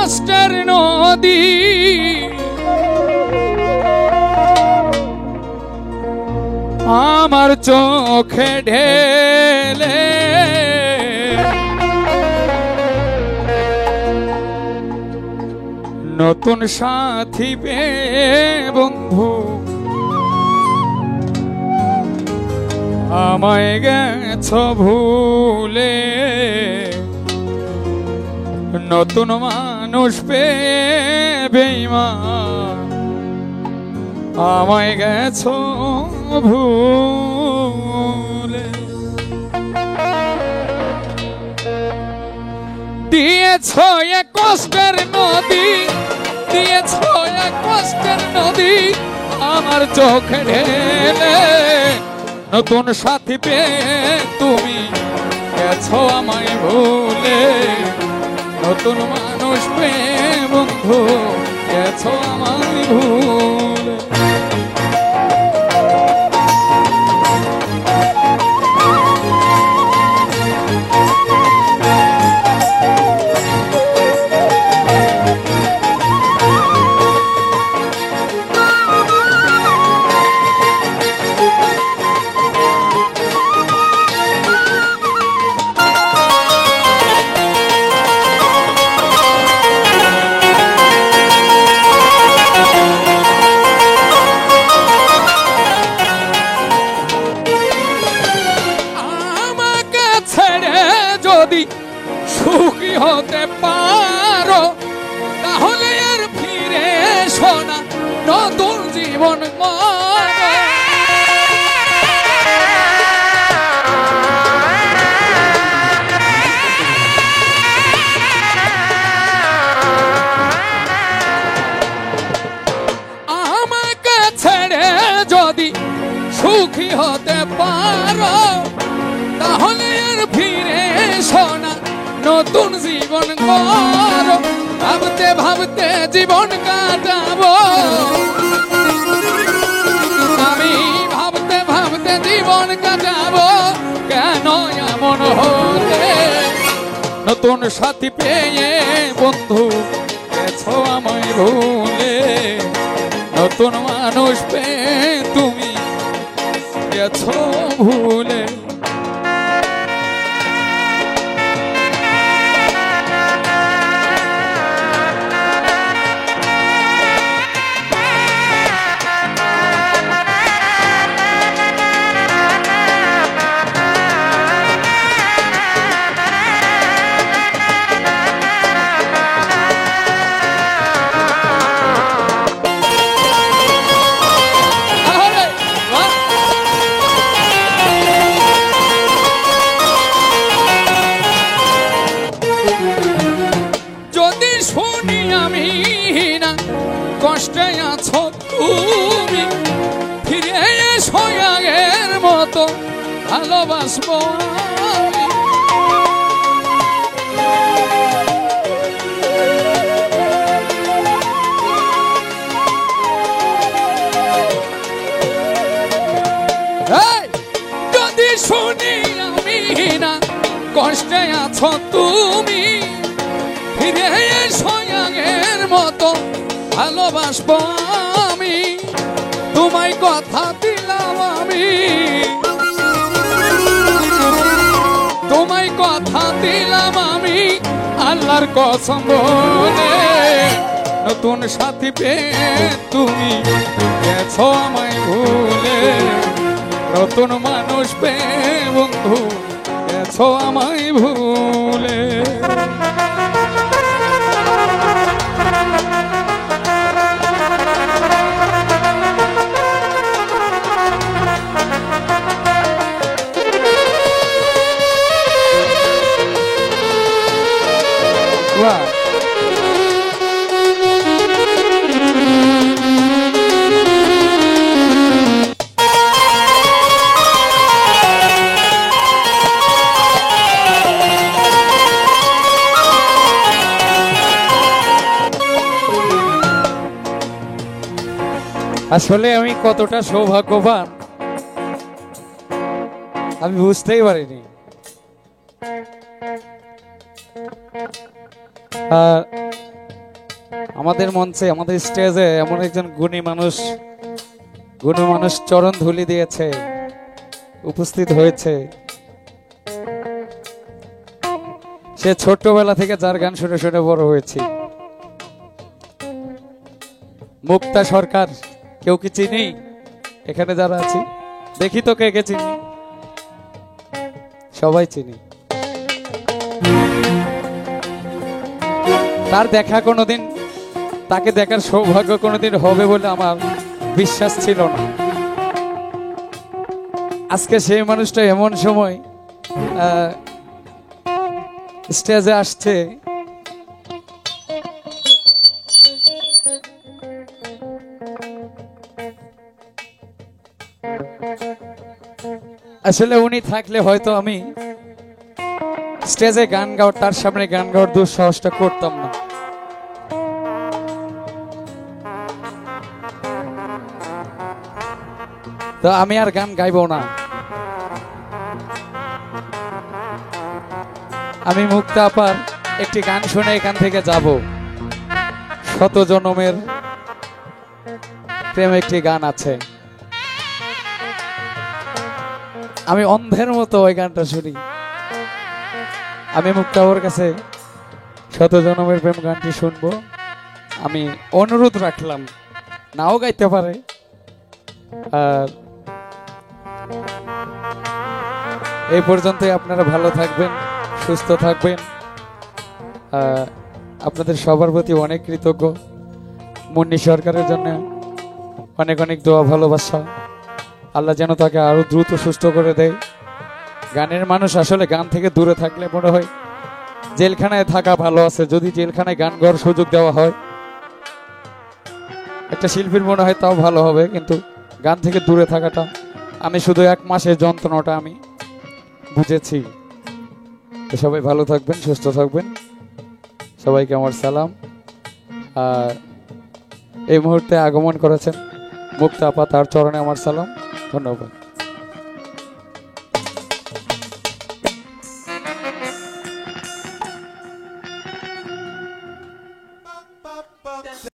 কষ্টের নদী আমার চোখে ঢেলে নতুন সাথী পেয়ে বন্ধু আমায় গেছ ভুলে নতুন মানুষ পেয়ে বেঈমান আমায় গেছ ভুলে দিয়েছ এক কষ্টের নদী দিয়েছ এক কষ্টের নদী আমার চোখে ঢেলে নতুন সাথী পেয়ে তুমি গেছো আমায় ভুলে নতুন মানুষ পেয়ে বন্ধু গেছো আমায় ভুলে সুখী হতে পারো তাহলে আর ফিরে এসো না নতুন জীবন আমাকে ছেড়ে যদি সুখী হতে পারো তাহলে আর ফিরে এসো না নতুন জীবন করো ভাবতে ভাবতে জীবন কাটাবো আমি ভাবতে ভাবতে জীবন কাটাবো কেন এমন হলে নতুন সাথী পেয়ে বন্ধু গেছো আমায় ভুলে নতুন মানুষ পেয়ে তুমি গেছো ভুলে কষ্টে আছো তুমি ফিরে এসো আগের মতো ভালোবাসবো যদি শুনি আমি না কষ্টে আছো তুমি ফিরে এসো আগের মতো ভালোবাসবো আমি তোমায় কথা দিলাম আমি তোমায় কথা দিলাম আমি আল্লাহর কসম বলে নতুন সাথী পেয়ে তুমি গেছো আমায় ভুলে নতুন মানুষ পেয়ে বন্ধু গেছো আমায় ভুলে আসলে আমি কতটা সৌভাগ্যবান আমি বুঝতেই পারিনি। আর আমাদের মঞ্চে আমাদের স্টেজে এমন একজন গুণী মানুষ চরণ ধুলি দিয়েছে, উপস্থিত হয়েছে। সে ছোট্টবেলা থেকে যার গান শুনে শুনে বড় হয়েছে। মুক্তা সরকার, কেউ কি চিনি? এখানে যারা আছি দেখি তো কে কে চিনি। সবাই চিনি। তার দেখা কোনোদিন, তাকে দেখার সৌভাগ্য কোনোদিন হবে বলে আমার বিশ্বাস ছিল না। আজকে সেই মানুষটা এমন সময় স্টেজে আসছে, আসলে উনি থাকলে হয়তো আমি স্টেজে গান গাওয়ার, তার সামনে গান গাওয়ার দুঃসাহসটা করতাম না। তো আমি আর গান গাইবো না। আমি মুক্তা আপার একটি গান শুনে এখান থেকে যাব। শত জনমের প্রেম একটি গান আছে, আমি অন্ধের মতো ওই গানটা শুনি। আমি মুক্তা আপার কাছে শত জনমের প্রেম গানটি শুনবো। আমি অনুরোধ রাখলাম, নাও গাইতে পারে। আর এই পর্যন্তই। আপনারা ভালো থাকবেন, সুস্থ থাকবেন। আপনাদের সবার প্রতি অনেক কৃতজ্ঞ। মুন্নি সরকারের জন্য অনেক অনেক দোয়া, ভালোবাসা। আল্লাহ যেন তাকে আরো দ্রুত সুস্থ করে দেয়। গানের মানুষ আসলে গান থেকে দূরে থাকলে মনে হয় জেলখানায় থাকা ভালো আছে। যদি জেলখানায় গান গাওয়ার সুযোগ দেওয়া হয় একটা শিল্পীর মনে হয় তাও ভালো হবে, কিন্তু গান থেকে দূরে থাকাটা, আমি শুধু 1 মাসের যন্ত্রণাটা আমি বুঝেছি। তো সবাই ভালো থাকবেন, সুস্থ থাকবেন। সবাইকে আমার সালাম। এই মুহূর্তে আগমন করেছেন মুক্তা আপা, তার চরণে আমার সালাম। ধন্যবাদ।